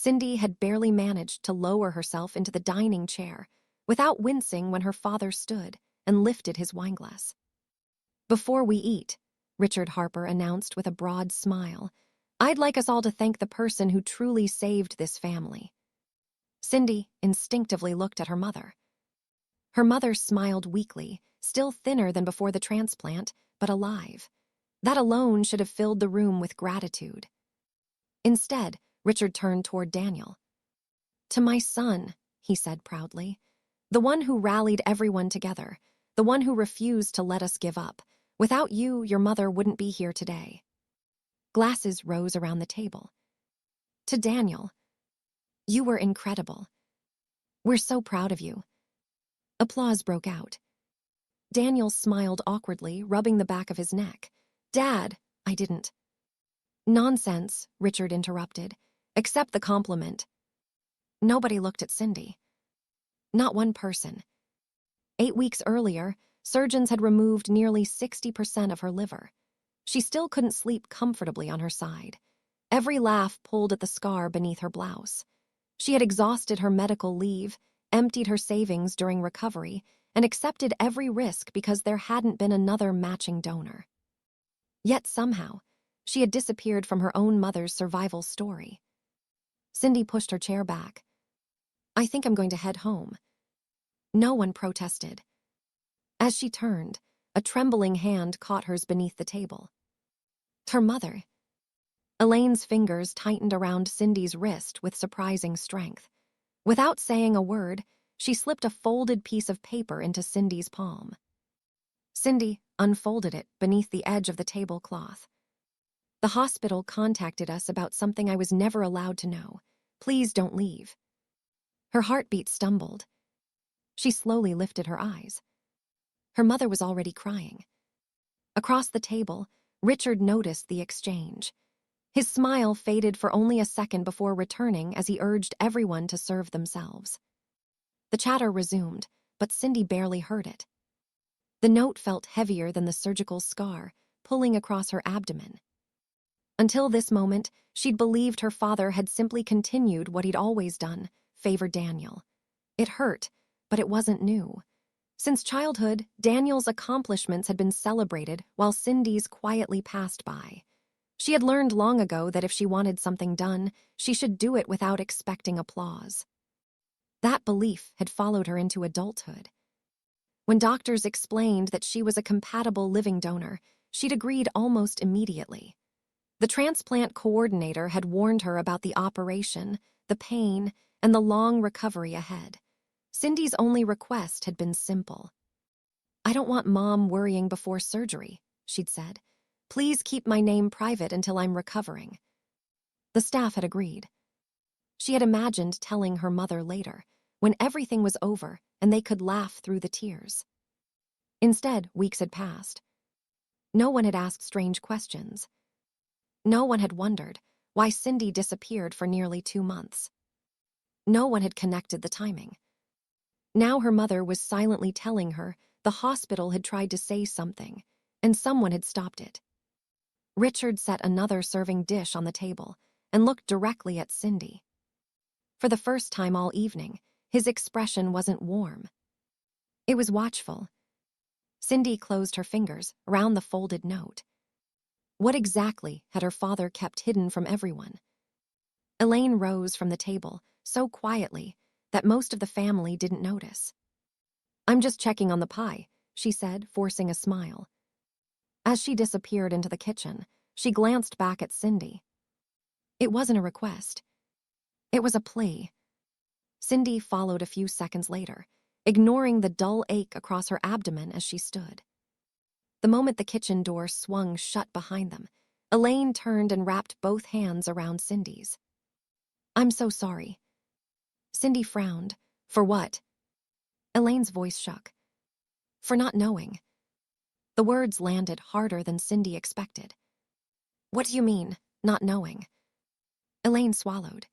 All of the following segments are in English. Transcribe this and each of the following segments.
Cindy had barely managed to lower herself into the dining chair without wincing when her father stood and lifted his wineglass. "Before we eat," Richard Harper announced with a broad smile, "I'd like us all to thank the person who truly saved this family." Cindy instinctively looked at her mother. Her mother smiled weakly, still thinner than before the transplant, but alive. That alone should have filled the room with gratitude. Instead, Richard turned toward Daniel. "To my son," he said proudly, "the one who rallied everyone together, the one who refused to let us give up. Without you, your mother wouldn't be here today." Glasses rose around the table. "To Daniel, you were incredible. We're so proud of you." Applause broke out. Daniel smiled awkwardly, rubbing the back of his neck. "Dad, I didn't." "Nonsense," Richard interrupted. "Accept the compliment." Nobody looked at Cindy. Not one person. 8 weeks earlier, surgeons had removed nearly 60% of her liver. She still couldn't sleep comfortably on her side. Every laugh pulled at the scar beneath her blouse. She had exhausted her medical leave, emptied her savings during recovery, and accepted every risk because there hadn't been another matching donor. Yet somehow, she had disappeared from her own mother's survival story. Cindy pushed her chair back. "I think I'm going to head home." No one protested. As she turned, a trembling hand caught hers beneath the table. Her mother. Elaine's fingers tightened around Cindy's wrist with surprising strength. Without saying a word, she slipped a folded piece of paper into Cindy's palm. Cindy unfolded it beneath the edge of the tablecloth. "The hospital contacted us about something I was never allowed to know. Please don't leave." Her heartbeat stumbled. She slowly lifted her eyes. Her mother was already crying. Across the table, Richard noticed the exchange. His smile faded for only a second before returning as he urged everyone to serve themselves. The chatter resumed, but Cindy barely heard it. The note felt heavier than the surgical scar, pulling across her abdomen. Until this moment, she'd believed her father had simply continued what he'd always done, favor Daniel. It hurt, but it wasn't new. Since childhood, Daniel's accomplishments had been celebrated while Cindy's quietly passed by. She had learned long ago that if she wanted something done, she should do it without expecting applause. That belief had followed her into adulthood. When doctors explained that she was a compatible living donor, she'd agreed almost immediately. The transplant coordinator had warned her about the operation, the pain, and the long recovery ahead. Cindy's only request had been simple. "I don't want Mom worrying before surgery," she'd said. "Please keep my name private until I'm recovering." The staff had agreed. She had imagined telling her mother later, when everything was over and they could laugh through the tears. Instead, weeks had passed. No one had asked strange questions. No one had wondered why Cindy disappeared for nearly 2 months. No one had connected the timing. Now her mother was silently telling her the hospital had tried to say something, and someone had stopped it. Richard set another serving dish on the table and looked directly at Cindy. For the first time all evening, his expression wasn't warm. It was watchful. Cindy closed her fingers around the folded note. What exactly had her father kept hidden from everyone? Elaine rose from the table so quietly that most of the family didn't notice. "I'm just checking on the pie," she said, forcing a smile. As she disappeared into the kitchen, she glanced back at Cindy. It wasn't a request. It was a plea. Cindy followed a few seconds later, ignoring the dull ache across her abdomen as she stood. The moment the kitchen door swung shut behind them, Elaine turned and wrapped both hands around Cindy's. "I'm so sorry." Cindy frowned. "For what?" Elaine's voice shook. "For not knowing." The words landed harder than Cindy expected. "What do you mean, not knowing?" Elaine swallowed.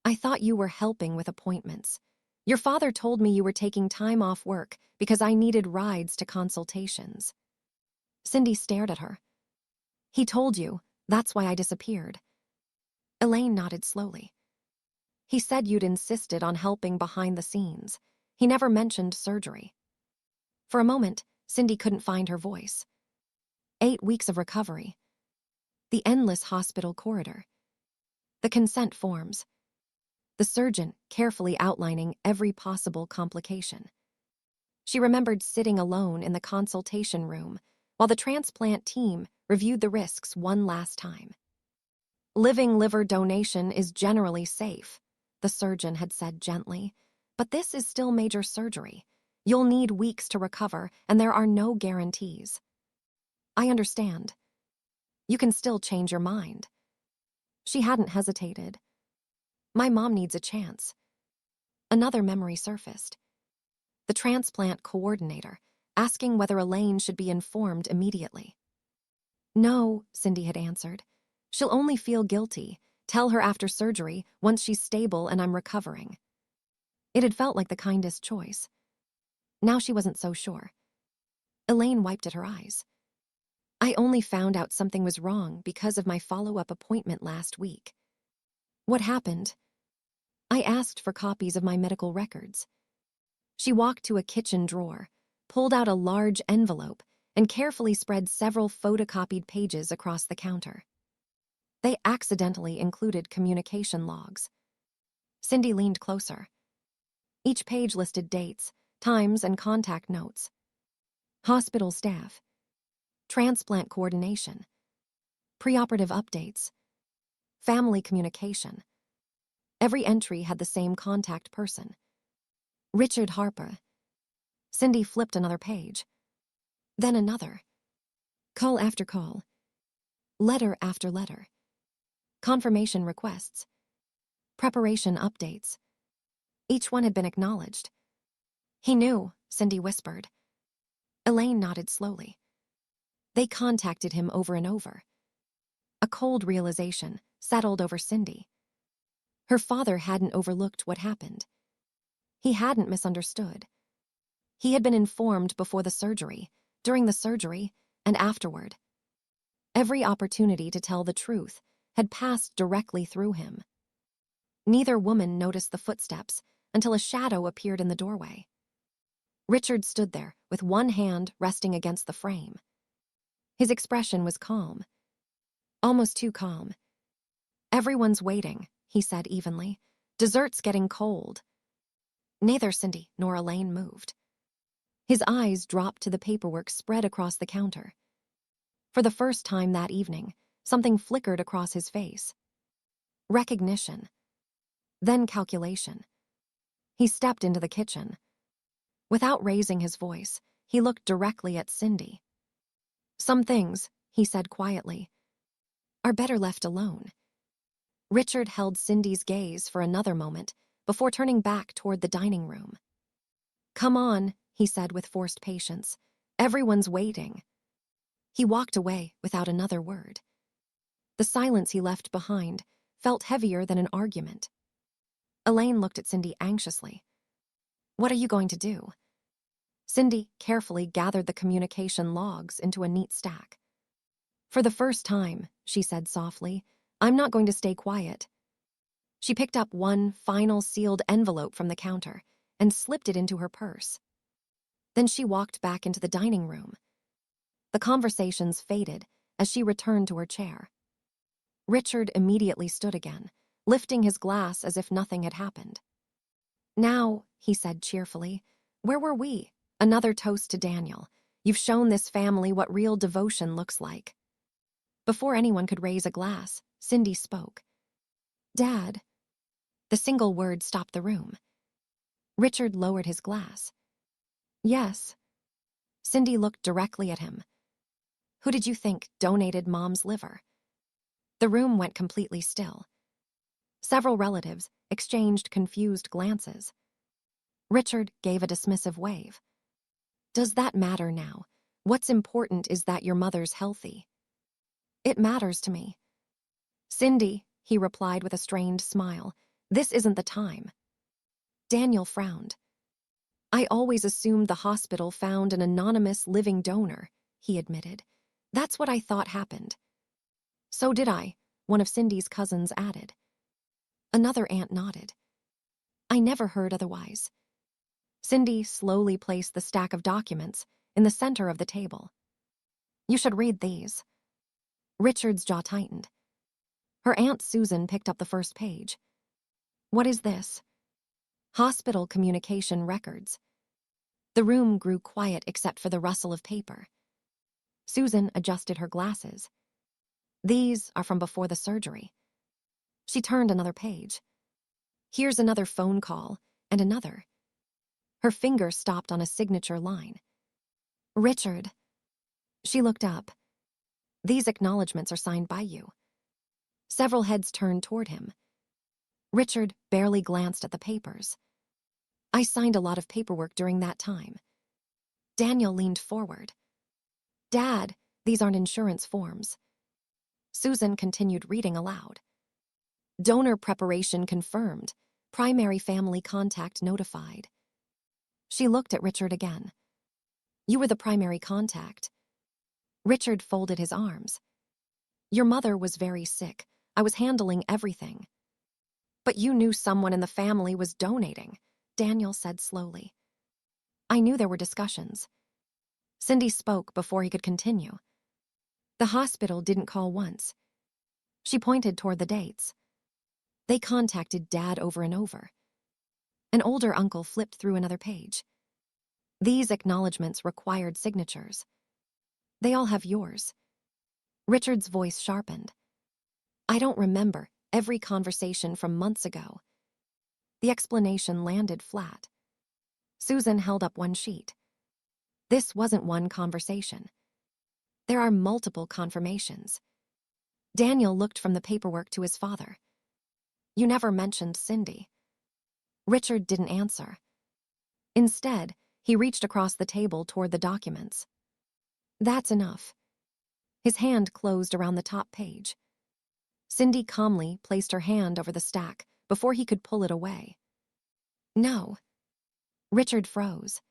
"I thought you were helping with appointments. Your father told me you were taking time off work because I needed rides to consultations." Cindy stared at her. "He told you, that's why I disappeared." Elaine nodded slowly. He said you'd insisted on helping behind the scenes. He never mentioned surgery. For a moment, Cindy couldn't find her voice. 8 weeks of recovery. The endless hospital corridor. The consent forms. The surgeon carefully outlining every possible complication. She remembered sitting alone in the consultation room while the transplant team reviewed the risks one last time. Living liver donation is generally safe, the surgeon had said gently, but this is still major surgery. You'll need weeks to recover, and there are no guarantees. I understand. You can still change your mind. She hadn't hesitated. My mom needs a chance. Another memory surfaced. The transplant coordinator, asking whether Elaine should be informed immediately. No, Cindy had answered. She'll only feel guilty. Tell her after surgery, once she's stable and I'm recovering. It had felt like the kindest choice. Now she wasn't so sure. Elaine wiped at her eyes. I only found out something was wrong because of my follow-up appointment last week. What happened? I asked for copies of my medical records. She walked to a kitchen drawer, pulled out a large envelope, and carefully spread several photocopied pages across the counter. They accidentally included communication logs. Cindy leaned closer. Each page listed dates, times, and contact notes. Hospital staff. Transplant coordination. Preoperative updates. Family communication. Every entry had the same contact person. Richard Harper. Cindy flipped another page. Then another. Call after call. Letter after letter. Confirmation requests. Preparation updates. Each one had been acknowledged. He knew, Cindy whispered. Elaine nodded slowly. They contacted him over and over. A cold realization settled over Cindy. Her father hadn't overlooked what happened. He hadn't misunderstood. He had been informed before the surgery, during the surgery, and afterward. Every opportunity to tell the truth had passed directly through him. Neither woman noticed the footsteps until a shadow appeared in the doorway. Richard stood there with one hand resting against the frame. His expression was calm. Almost too calm. Everyone's waiting, he said evenly. Dessert's getting cold. Neither Cindy nor Elaine moved. His eyes dropped to the paperwork spread across the counter. For the first time that evening, something flickered across his face. Recognition. Then calculation. He stepped into the kitchen. Without raising his voice, he looked directly at Cindy. Some things, he said quietly, are better left alone. Richard held Cindy's gaze for another moment before turning back toward the dining room. Come on, he said with forced patience. Everyone's waiting. He walked away without another word. The silence he left behind felt heavier than an argument. Elaine looked at Cindy anxiously. What are you going to do? Cindy carefully gathered the communication logs into a neat stack. For the first time, she said softly, I'm not going to stay quiet. She picked up one final sealed envelope from the counter and slipped it into her purse. Then she walked back into the dining room. The conversations faded as she returned to her chair. Richard immediately stood again, lifting his glass as if nothing had happened. Now, he said cheerfully, where were we? Another toast to Daniel. You've shown this family what real devotion looks like. Before anyone could raise a glass, Cindy spoke. Dad. The single word stopped the room. Richard lowered his glass. Yes. Cindy looked directly at him. Who did you think donated Mom's liver? The room went completely still. Several relatives exchanged confused glances. Richard gave a dismissive wave. Does that matter now? What's important is that your mother's healthy. It matters to me. Cindy, he replied with a strained smile, this isn't the time. Daniel frowned. I always assumed the hospital found an anonymous living donor, he admitted. That's what I thought happened. So did I, one of Cindy's cousins added. Another aunt nodded. I never heard otherwise. Cindy slowly placed the stack of documents in the center of the table. You should read these. Richard's jaw tightened. Her Aunt Susan picked up the first page. What is this? Hospital communication records. The room grew quiet except for the rustle of paper. Susan adjusted her glasses. These are from before the surgery. She turned another page. Here's another phone call, and another. Her finger stopped on a signature line. Richard. She looked up. These acknowledgments are signed by you. Several heads turned toward him. Richard barely glanced at the papers. I signed a lot of paperwork during that time. Daniel leaned forward. Dad, these aren't insurance forms. Susan continued reading aloud. Donor preparation confirmed. Primary family contact notified. She looked at Richard again. You were the primary contact. Richard folded his arms. Your mother was very sick. I was handling everything. But you knew someone in the family was donating, Daniel said slowly. I knew there were discussions. Cindy spoke before he could continue. The hospital didn't call once. She pointed toward the dates. They contacted Dad over and over. An older uncle flipped through another page. These acknowledgments required signatures. They all have yours. Richard's voice sharpened. I don't remember every conversation from months ago. The explanation landed flat. Susan held up one sheet. This wasn't one conversation. There are multiple confirmations. Daniel looked from the paperwork to his father. You never mentioned Cindy. Richard didn't answer. Instead, he reached across the table toward the documents. That's enough. His hand closed around the top page. Cindy calmly placed her hand over the stack before he could pull it away. No. Richard froze.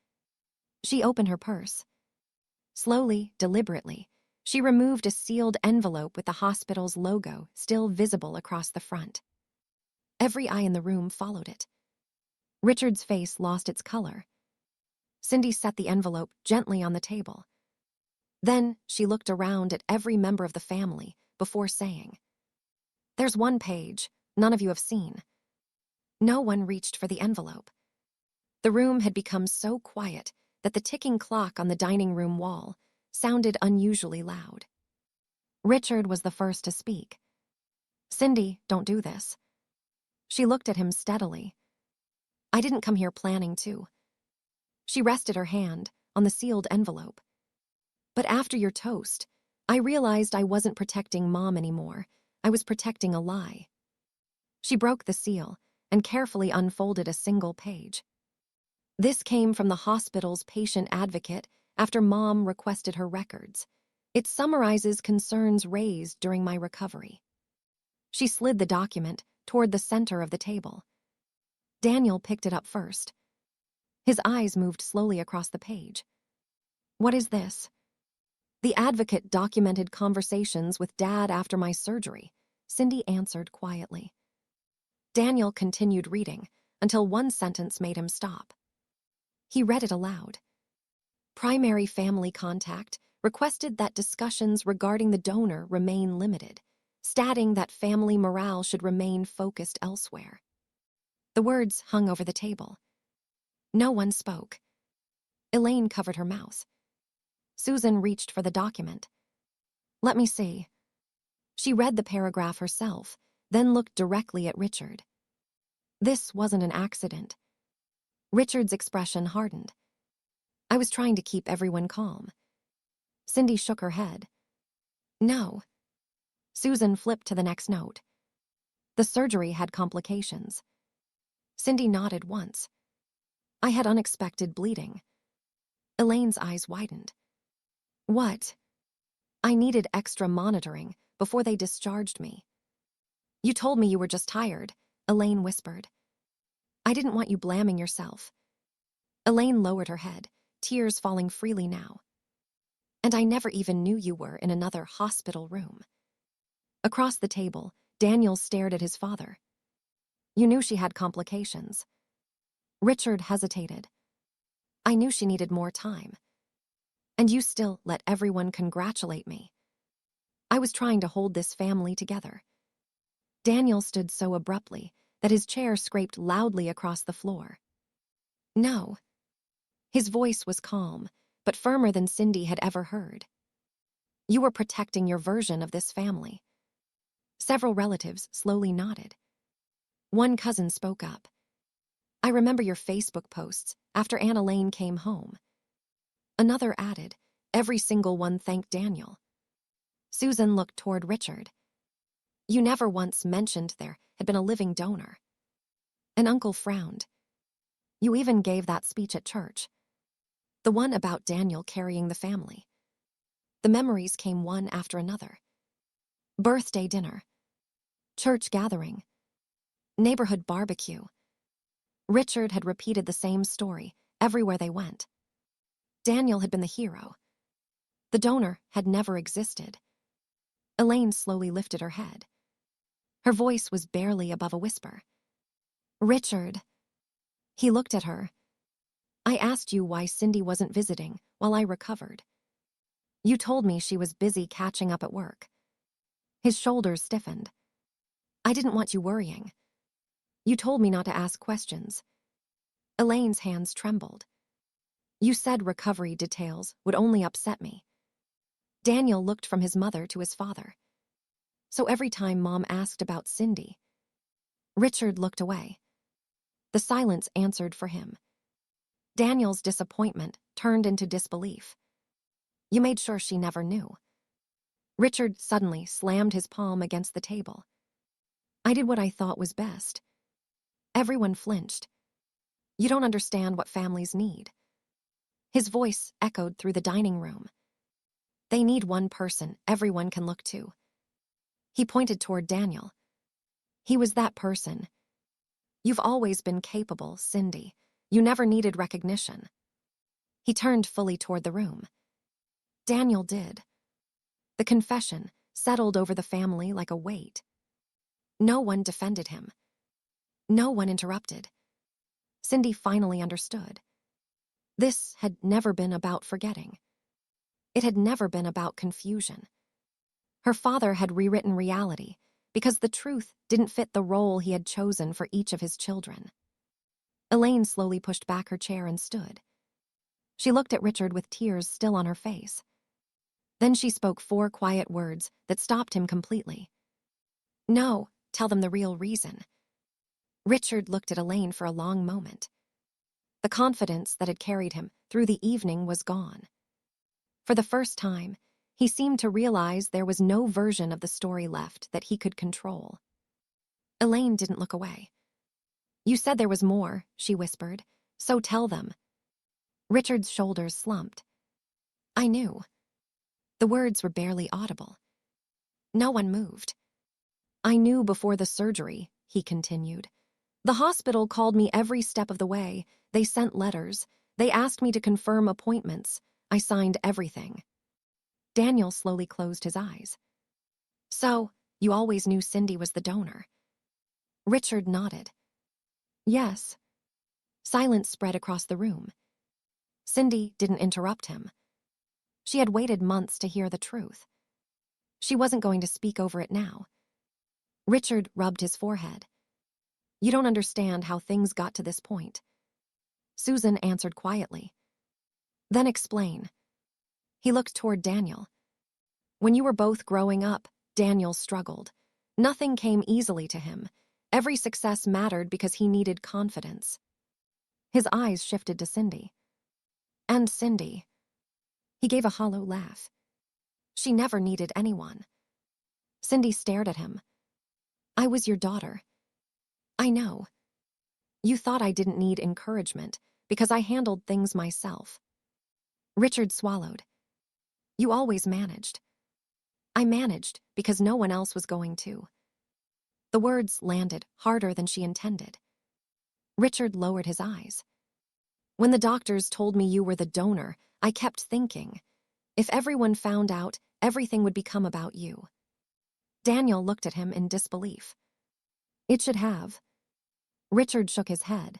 She opened her purse. Slowly, deliberately, she removed a sealed envelope with the hospital's logo still visible across the front. Every eye in the room followed it. Richard's face lost its color. Cindy set the envelope gently on the table. Then she looked around at every member of the family before saying, There's one page none of you have seen. No one reached for the envelope. The room had become so quiet that the ticking clock on the dining room wall sounded unusually loud. Richard was the first to speak. Cindy, don't do this. She looked at him steadily. I didn't come here planning to. She rested her hand on the sealed envelope. But after your toast, I realized I wasn't protecting Mom anymore. I was protecting a lie. She broke the seal and carefully unfolded a single page. This came from the hospital's patient advocate after Mom requested her records. It summarizes concerns raised during my recovery. She slid the document toward the center of the table. Daniel picked it up first. His eyes moved slowly across the page. What is this? The advocate documented conversations with Dad after my surgery, Cindy answered quietly. Daniel continued reading until one sentence made him stop. He read it aloud. Primary family contact requested that discussions regarding the donor remain limited, stating that family morale should remain focused elsewhere. The words hung over the table. No one spoke. Elaine covered her mouth. Susan reached for the document. Let me see. She read the paragraph herself, then looked directly at Richard. This wasn't an accident. Richard's expression hardened. I was trying to keep everyone calm. Cindy shook her head. No. Susan flipped to the next note. The surgery had complications. Cindy nodded once. I had unexpected bleeding. Elaine's eyes widened. What? I needed extra monitoring before they discharged me. You told me you were just tired, Elaine whispered. I didn't want you blaming yourself. Elaine lowered her head, tears falling freely now. And I never even knew you were in another hospital room. Across the table, Daniel stared at his father. You knew she had complications. Richard hesitated. I knew she needed more time. And you still let everyone congratulate me. I was trying to hold this family together. Daniel stood so abruptly that his chair scraped loudly across the floor. No. His voice was calm, but firmer than Cindy had ever heard. You were protecting your version of this family. Several relatives slowly nodded. One cousin spoke up. I remember your Facebook posts after Anna Lane came home. Another added, every single one thanked Daniel. Susan looked toward Richard. You never once mentioned there had been a living donor. An uncle frowned. You even gave that speech at church. The one about Daniel carrying the family. The memories came one after another. Birthday dinner. Church gathering. Neighborhood barbecue. Richard had repeated the same story everywhere they went. Daniel had been the hero. The donor had never existed. Elaine slowly lifted her head. Her voice was barely above a whisper. Richard. He looked at her. I asked you why Cindy wasn't visiting while I recovered. You told me she was busy catching up at work. His shoulders stiffened. I didn't want you worrying. You told me not to ask questions. Elaine's hands trembled. You said recovery details would only upset me. Daniel looked from his mother to his father. So every time Mom asked about Cindy, Richard looked away. The silence answered for him. Daniel's disappointment turned into disbelief. You made sure she never knew. Richard suddenly slammed his palm against the table. I did what I thought was best. Everyone flinched. You don't understand what families need. His voice echoed through the dining room. They need one person everyone can look to. He pointed toward Daniel. He was that person. You've always been capable, Cindy. You never needed recognition. He turned fully toward the room. Daniel did. The confession settled over the family like a weight. No one defended him. No one interrupted. Cindy finally understood. This had never been about forgetting. It had never been about confusion. Her father had rewritten reality because the truth didn't fit the role he had chosen for each of his children. Elaine slowly pushed back her chair and stood. She looked at Richard with tears still on her face. Then she spoke 4 quiet words that stopped him completely. No, tell them the real reason. Richard looked at Elaine for a long moment. The confidence that had carried him through the evening was gone. For the first time, he seemed to realize there was no version of the story left that he could control. Elaine didn't look away. You said there was more, she whispered, so tell them. Richard's shoulders slumped. I knew. The words were barely audible. No one moved. I knew before the surgery, he continued. The hospital called me every step of the way. They sent letters. They asked me to confirm appointments. I signed everything. Daniel slowly closed his eyes. So, you always knew Cindy was the donor? Richard nodded. Yes. Silence spread across the room. Cindy didn't interrupt him. She had waited months to hear the truth. She wasn't going to speak over it now. Richard rubbed his forehead. You don't understand how things got to this point. Susan answered quietly. Then explain. He looked toward Daniel. When you were both growing up, Daniel struggled. Nothing came easily to him. Every success mattered because he needed confidence. His eyes shifted to Cindy. And Cindy. He gave a hollow laugh. She never needed anyone. Cindy stared at him. I was your daughter. I know. You thought I didn't need encouragement because I handled things myself. Richard swallowed. You always managed. I managed because no one else was going to. The words landed harder than she intended. Richard lowered his eyes. When the doctors told me you were the donor, I kept thinking, if everyone found out, everything would become about you. Daniel looked at him in disbelief. It should have. Richard shook his head.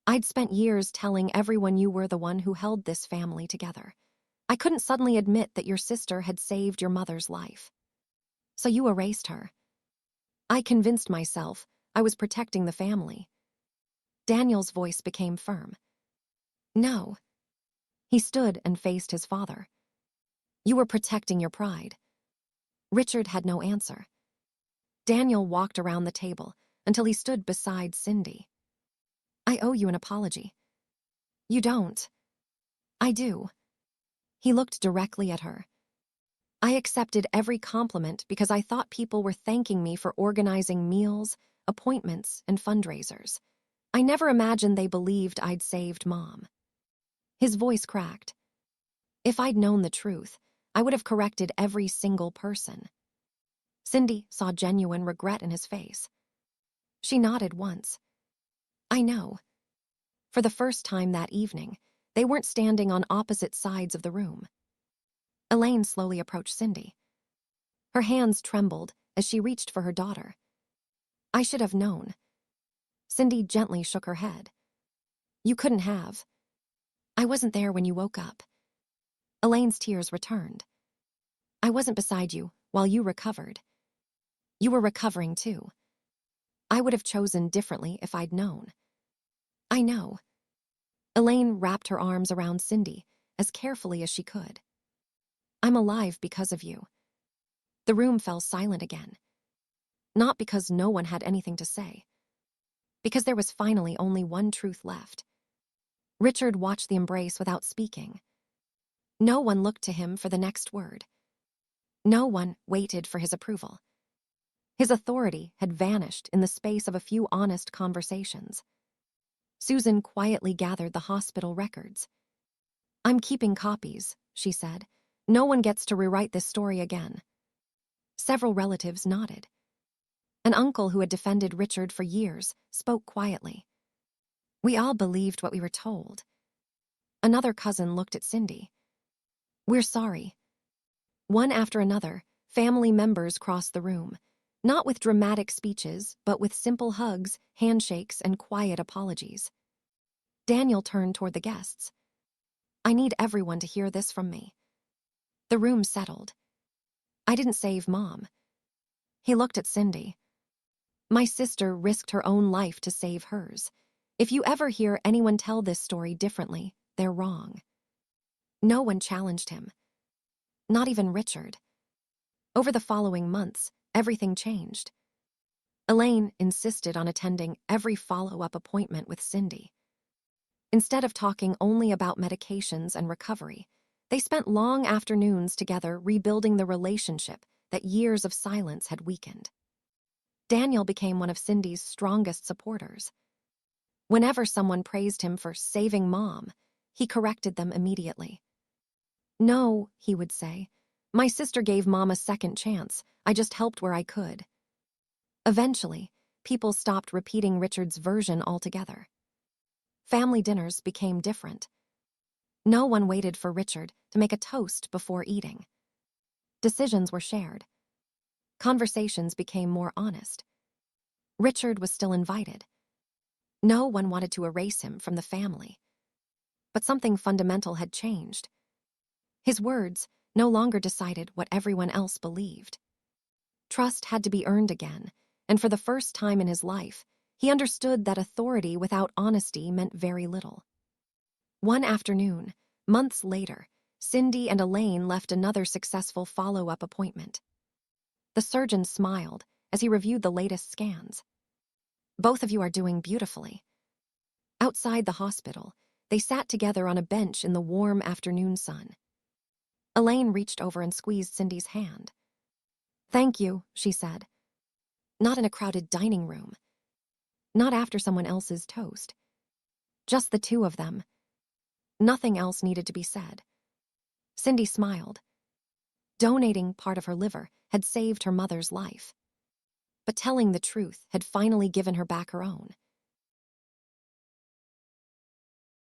I'd spent years telling everyone you were the one who held this family together. I couldn't suddenly admit that your sister had saved your mother's life. So you erased her. I convinced myself I was protecting the family. Daniel's voice became firm. No. He stood and faced his father. You were protecting your pride. Richard had no answer. Daniel walked around the table until he stood beside Cindy. I owe you an apology. You don't. I do. He looked directly at her. I accepted every compliment because I thought people were thanking me for organizing meals, appointments, and fundraisers. I never imagined they believed I'd saved Mom. His voice cracked. If I'd known the truth, I would have corrected every single person. Cindy saw genuine regret in his face. She nodded once. I know. For the first time that evening, they weren't standing on opposite sides of the room. Elaine slowly approached Cindy. Her hands trembled as she reached for her daughter. I should have known. Cindy gently shook her head. You couldn't have. I wasn't there when you woke up. Elaine's tears returned. I wasn't beside you while you recovered. You were recovering too. I would have chosen differently if I'd known. I know. Elaine wrapped her arms around Cindy as carefully as she could. I'm alive because of you. The room fell silent again. Not because no one had anything to say. Because there was finally only one truth left. Richard watched the embrace without speaking. No one looked to him for the next word. No one waited for his approval. His authority had vanished in the space of a few honest conversations. Susan quietly gathered the hospital records. I'm keeping copies, she said. No one gets to rewrite this story again. Several relatives nodded. An uncle who had defended Richard for years spoke quietly. We all believed what we were told. Another cousin looked at Cindy. We're sorry. One after another, family members crossed the room, not with dramatic speeches, but with simple hugs, handshakes, and quiet apologies. Daniel turned toward the guests. I need everyone to hear this from me. The room settled. I didn't save Mom. He looked at Cindy. My sister risked her own life to save hers. If you ever hear anyone tell this story differently, they're wrong. No one challenged him. Not even Richard. Over the following months, everything changed. Elaine insisted on attending every follow-up appointment with Cindy. Instead of talking only about medications and recovery, they spent long afternoons together rebuilding the relationship that years of silence had weakened. Daniel became one of Cindy's strongest supporters. Whenever someone praised him for saving Mom, he corrected them immediately. No, he would say, my sister gave Mom a second chance. I just helped where I could. Eventually, people stopped repeating Richard's version altogether. Family dinners became different. No one waited for Richard to make a toast before eating. Decisions were shared. Conversations became more honest. Richard was still invited. No one wanted to erase him from the family. But something fundamental had changed. His words no longer decided what everyone else believed. Trust had to be earned again, and for the first time in his life, he understood that authority without honesty meant very little. One afternoon, months later, Cindy and Elaine left another successful follow-up appointment. The surgeon smiled as he reviewed the latest scans. Both of you are doing beautifully. Outside the hospital, they sat together on a bench in the warm afternoon sun. Elaine reached over and squeezed Cindy's hand. Thank you, she said. Not in a crowded dining room. Not after someone else's toast. Just the two of them. Nothing else needed to be said. Cindy smiled. Donating part of her liver had saved her mother's life. But telling the truth had finally given her back her own.